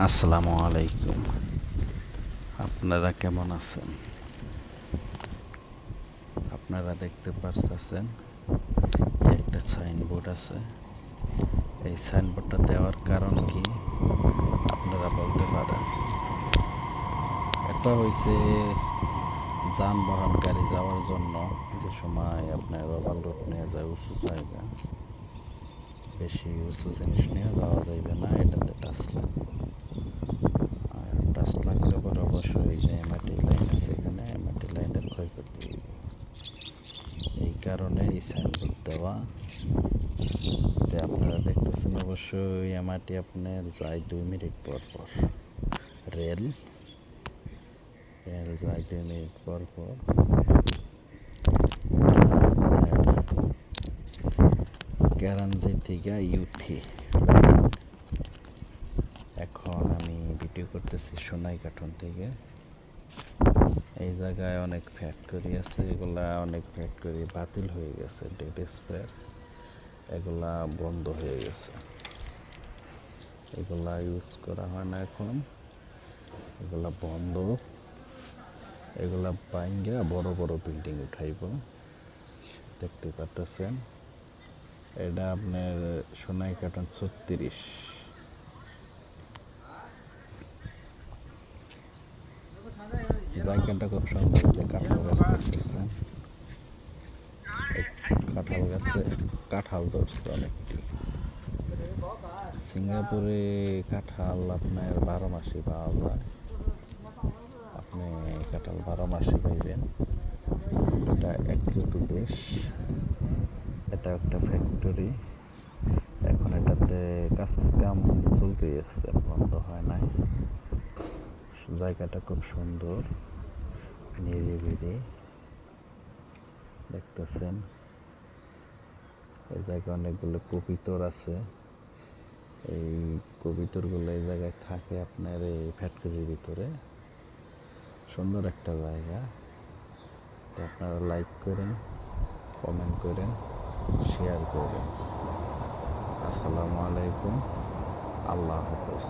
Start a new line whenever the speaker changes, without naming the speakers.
আসসালামু আলাইকুম। আপনারা কেমন আছেন? আপনারা দেখতে পারতেছেন একটা সাইনবোর্ড আছে। এই সাইনবোর্ডটা দেওয়ার কারণ কি আপনারা বলতে পারেন? এটা হইছে যানবাহন গাড়ি যাওয়ার জন্য, যে সময় আপনার ওভারলোড নিয়ে যায় উঁচু জায়গা, বেশি উঁচু জিনিস নিয়ে যাওয়া যাইবে না, এটাতে টাচ লাগবে। আর টাচ লাগলে পরে অবশ্যই যে এমআরটি লাইন আছে, এখানে এমআরটি লাইনের ক্ষয়ক্ষতি হইবে। এই কারণে এই সাইনবোর্ড দেওয়া। আপনারা দেখতেছেন অবশ্যই এমআরটি আপনার যায় 2 মিনিট পর পর। রেল যায় 2 মিনিট পর পর। কেরানজি থেকে ইউথি লাইন। এখন আমি ভিডিও করতেছি সোনাইঘাটন থেকে। এই জায়গায় অনেক ফ্যাক্টরি আছে, এগুলা অনেক ফ্যাক্টরি বাতিল হয়ে গেছে, ডেট এক্সপায়ার, এগুলা বন্ধ হয়ে গেছে, এগুলা ইউজ করা হয় না এখন, এগুলা বন্ধ। এগুলা ভাঙ্গা বড় বড় বিল্ডিং উঠাইব। দেখতে পারতেছেন এটা আপনার সোনাইঘাটন 36। জায়গাটা খুব সুন্দর, যে কাঁঠাল গাছ দেখতেছেন, কাঁঠাল গাছে কাঁঠাল ধরছে অনেকটি। সিঙ্গাপুরে কাঁঠাল আপনার 12 মাসই পাওয়া যায়, আপনি কাঁঠাল 12 মাসই পাইবেন। এটা এক ঋতু দেশ, এটা একটা ফ্যাক্টরি। এখন এটাতে কাম চলতে এসছে, বন্ধ হয় নাই। জায়গাটা খুব সুন্দর, নিরিবিলি। দেখতেছেন এই জায়গায় অনেকগুলো কবুতর আছে। এই কবুতরগুলো এই জায়গায় থাকে আপনার এই ফ্যাক্টরির ভিতরে। সুন্দর একটা জায়গা। তো আপনারা লাইক করেন, কমেন্ট করেন, শেয়ার করেন। আসসালামু আলাইকুম, আল্লাহ হাফেজ।